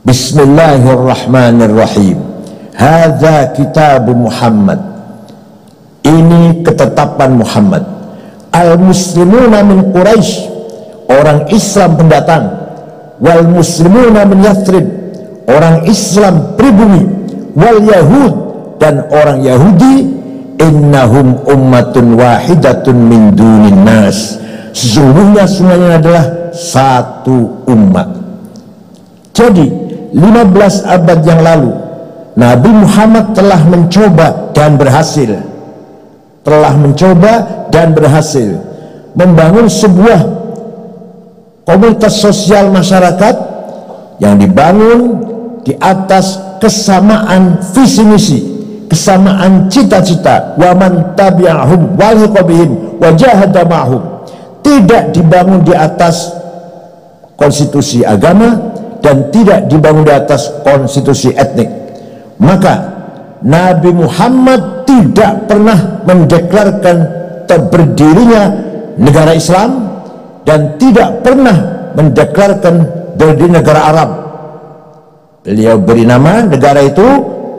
Bismillahirrahmanirrahim. Hadza kitab Muhammad. Ini ketetapan Muhammad. Al-muslimuna min Quraisy, orang Islam pendatang. Wal muslimuna min Yathrib, orang Islam pribumi. Wal yahud, dan orang Yahudi. Innahum ummatun wahidatun min dunin nas, sesungguhnya semuanya adalah satu umat. Jadi 15 abad yang lalu Nabi Muhammad telah mencoba dan berhasil membangun sebuah komunitas sosial masyarakat yang dibangun di atas kesamaan visi misi, kesamaan cita-cita. Wa man tabi'ahum wa liqabihim wa jahada ma'hum, tidak dibangun di atas konstitusi agama dan tidak dibangun di atas konstitusi etnik. Maka Nabi Muhammad tidak pernah mendeklarkan berdirinya negara Islam dan tidak pernah mendeklarkan berdiri negara Arab. Beliau beri nama negara itu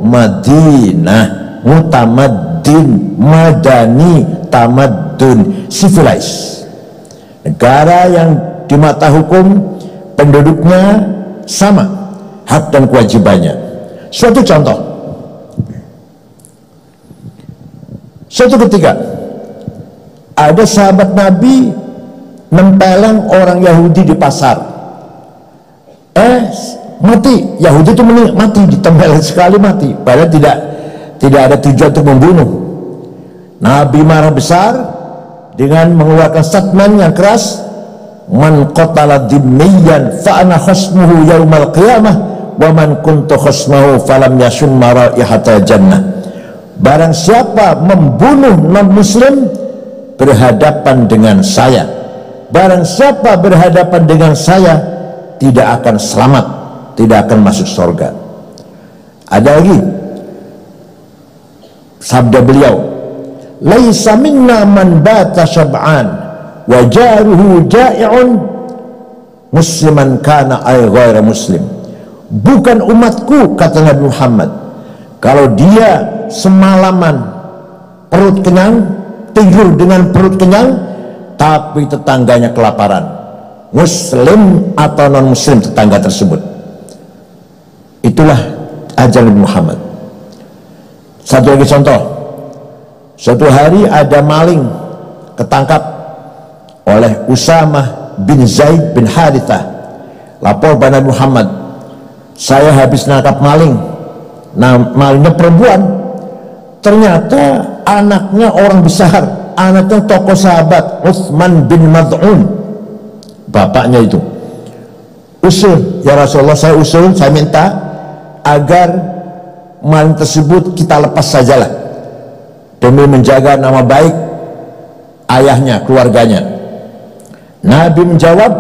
Madinah, mutamaddin, madani, tamaddun, civilized. Negara yang di mata hukum penduduknya sama, hak dan kewajibannya. Suatu contoh, suatu ketika ada sahabat Nabi nempeleng orang Yahudi di pasar. Mati, Yahudi itu mati, ditempeleng sekali mati, padahal tidak ada tujuan untuk membunuh. Nabi marah besar dengan mengeluarkan statement yang keras, man qatala dhimmiyan fa ana khasmuhu yaumal qiyamah wa man kuntu khasmahu falam yashum raihata jannah. Barang siapa membunuh non muslim berhadapan dengan saya, barang siapa berhadapan dengan saya tidak akan selamat, tidak akan masuk surga. Ada lagi sabda beliau, laisa minna man bata syab'an wa jaruhu ja'i'un musliman kana ay ghaira muslim. Bukan umatku, kata Nabi Muhammad, kalau dia semalaman perut kenyang, tidur dengan perut kenyang, tapi tetangganya kelaparan, muslim atau non muslim tetangga tersebut. Itulah ajaran Muhammad. Satu lagi contoh, suatu hari ada maling ketangkap oleh Usamah bin Zaid bin Harithah. Lapor pada Muhammad, saya habis nangkap maling. Nah, malingnya perempuan, ternyata anaknya orang besar, anaknya tokoh sahabat Utsman bin Mad'un, bapaknya itu. Usul, ya Rasulullah, saya minta agar maling tersebut kita lepas sajalah demi menjaga nama baik ayahnya, keluarganya. Nabi menjawab,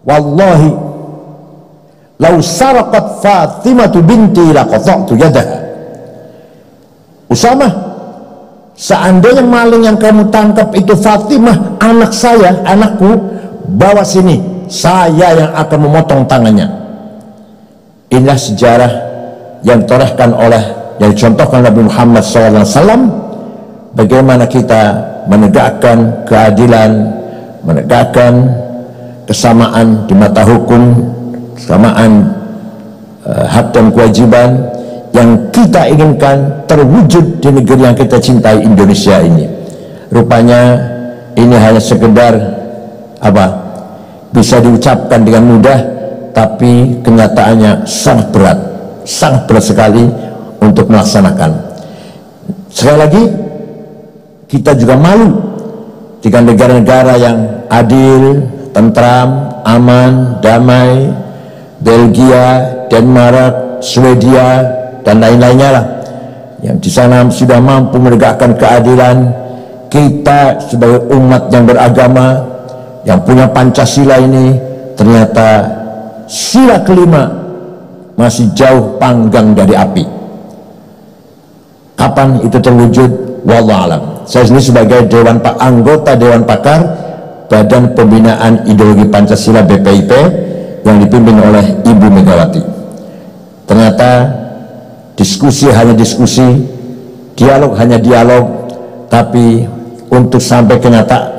wallahi lau saraqat Fatimah binti laqata'tu yadaha. Usamah, seandainya maling yang kamu tangkap itu Fatimah, anak saya, anakku, bawa sini, saya yang akan memotong tangannya. Inilah sejarah yang ditorehkan oleh, yang dicontohkan Nabi Muhammad SAW, bagaimana kita menegakkan keadilan, menegakkan kesamaan di mata hukum, kesamaan hak dan kewajiban yang kita inginkan terwujud di negeri yang kita cintai, Indonesia ini. Rupanya ini hanya sekedar bisa diucapkan dengan mudah, tapi kenyataannya sangat berat sekali untuk melaksanakan. Sekali lagi, kita juga malu jika negara-negara yang adil, tentram, aman, damai, Belgia, Denmark, Swedia, dan lain-lainnya lah, yang di sana sudah mampu menegakkan keadilan. Kita sebagai umat yang beragama, yang punya Pancasila ini, ternyata sila kelima masih jauh panggang dari api. Kapan itu terwujud? Wallahu alam. Saya sendiri sebagai anggota Dewan Pakar Badan Pembinaan Ideologi Pancasila BPIP, yang dipimpin oleh Ibu Megawati. Ternyata diskusi hanya diskusi, dialog hanya dialog, tapi untuk sampai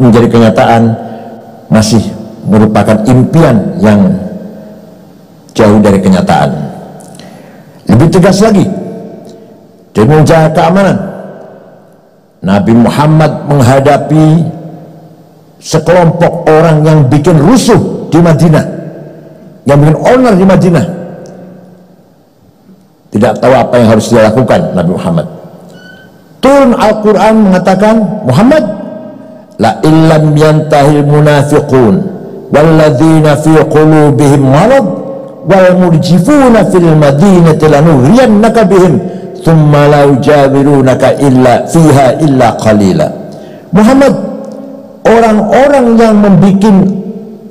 menjadi kenyataan masih merupakan impian yang jauh dari kenyataan. Lebih tegas lagi, demi menjaga keamanan, Nabi Muhammad menghadapi sekelompok orang yang bikin rusuh di Madinah, yang bikin onar di Madinah. Tidak tahu apa yang harus dia lakukan. Nabi Muhammad turun Al-Quran mengatakan, Muhammad, la illam yantahil munafiqun walladzina fi qulubihim marad wal murjifuna fil madinati lanuhriyannaka bihim thumma la yujawirunaka illa fiha illa qalila. Muhammad, orang-orang yang membuat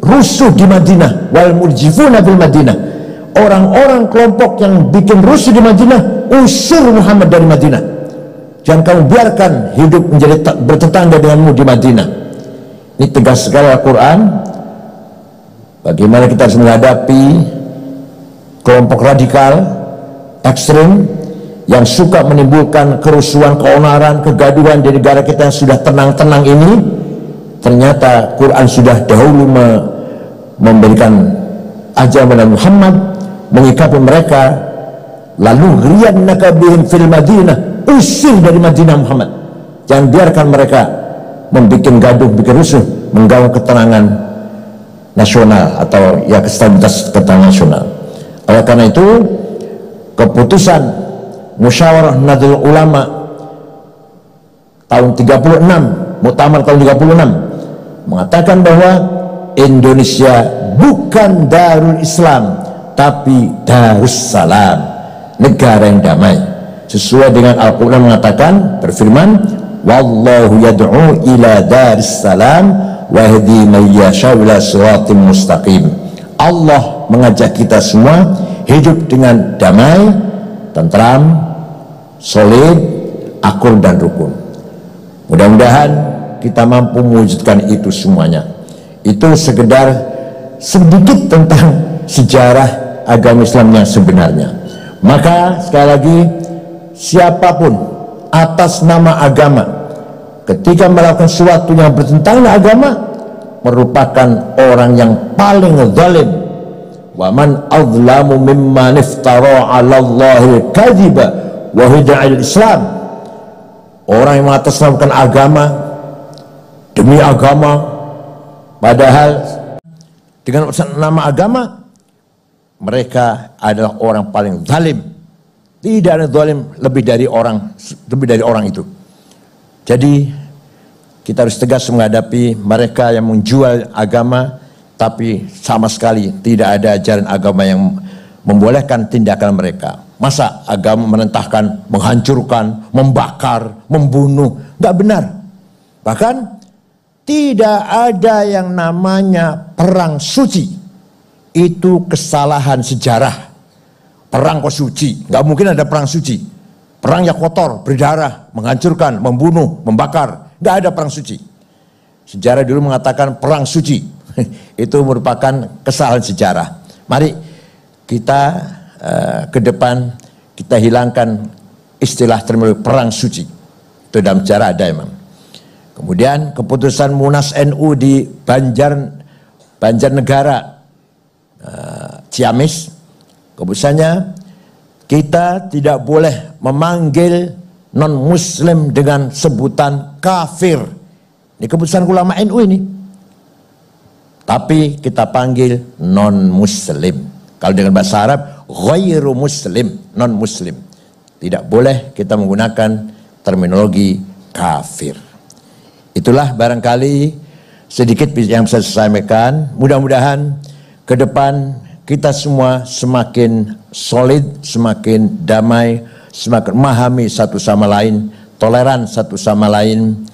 rusuh di Madinah, wal murjifuna fil Madinah, orang-orang kelompok yang bikin rusuh di Madinah, usir Muhammad dari Madinah. Jangan kamu biarkan hidup menjadi bertetangga denganmu di Madinah. Ini tegas sekali Al-Quran. Bagaimana kita harus menghadapi kelompok radikal ekstrim yang suka menimbulkan kerusuhan, keonaran, kegaduhan di negara kita yang sudah tenang-tenang ini. Ternyata Quran sudah dahulu memberikan ajaran Muhammad menyikapi mereka, lalu ghriyanaka bihim fil Madinah, usir dari Madinah Muhammad. Jangan biarkan mereka membuat gaduh, bikin rusuh, mengganggu ketenangan nasional atau ya stabilitas ketenangan nasional. Oleh karena itu, keputusan Musyawarah Nahdlatul Ulama tahun 36, Muktamar tahun 36 mengatakan bahwa Indonesia bukan Darul Islam tapi Darussalam, negara yang damai. Sesuai dengan Al-Quran mengatakan, berfirman, wallahu yad'u ila darissalam wa yahdi man yasha'u ila siratim mustaqim. Allah mengajak kita semua hidup dengan damai, tentram, solid, akur dan rukun. Mudah-mudahan kita mampu mewujudkan itu semuanya. Itu sekedar sedikit tentang sejarah agama Islam yang sebenarnya. Maka sekali lagi, siapapun atas nama agama ketika melakukan sesuatu yang bertentangan dengan agama merupakan orang yang paling zalim. Wa man azlamu mimman iftara 'ala Allahi kadhiba wa hida'il Islam. Orang yang mengatasnamakan agama demi agama, padahal dengan nama agama mereka adalah orang paling zalim. Tidak ada zalim lebih dari orang itu. Jadi kita harus tegas menghadapi mereka yang menjual agama, tapi sama sekali tidak ada ajaran agama yang membolehkan tindakan mereka. Masa agama menentahkan, menghancurkan, membakar, membunuh? Nggak benar. Bahkan tidak ada yang namanya perang suci. Itu kesalahan sejarah. Perang kok suci? Nggak mungkin ada perang suci. Perang yang kotor, berdarah, menghancurkan, membunuh, membakar. Nggak ada perang suci. Sejarah dulu mengatakan perang suci. Itu merupakan kesalahan sejarah. Mari kita ke depan kita hilangkan istilah terminologi perang suci. Itu dalam sejarah ada emang. Kemudian keputusan Munas NU di Banjarnegara, Ciamis, keputusannya kita tidak boleh memanggil non-muslim dengan sebutan kafir. Ini keputusan ulama NU ini. Tapi kita panggil non-muslim. Kalau dengan bahasa Arab, ghairu muslim, non-muslim. Tidak boleh kita menggunakan terminologi kafir. Itulah barangkali sedikit yang bisa saya sampaikan. Mudah-mudahan ke depan kita semua semakin solid, semakin damai, semakin memahami satu sama lain, toleran satu sama lain,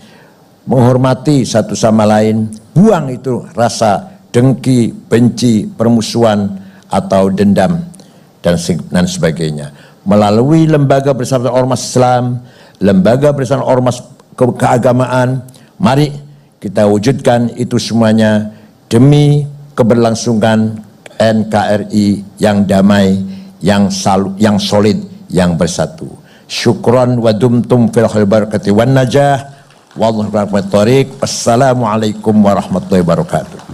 menghormati satu sama lain, buang itu rasa dengki, benci, permusuhan atau dendam dan sebagainya. Melalui lembaga bersama ormas Islam, lembaga bersama ormas keagamaan, mari kita wujudkan itu semuanya demi keberlangsungan NKRI yang damai, yang solid, yang bersatu. Syukron wa dumtum fil khair barakati wan najah. Wallahu rahmat thoriq. Assalamualaikum warahmatullahi wabarakatuh.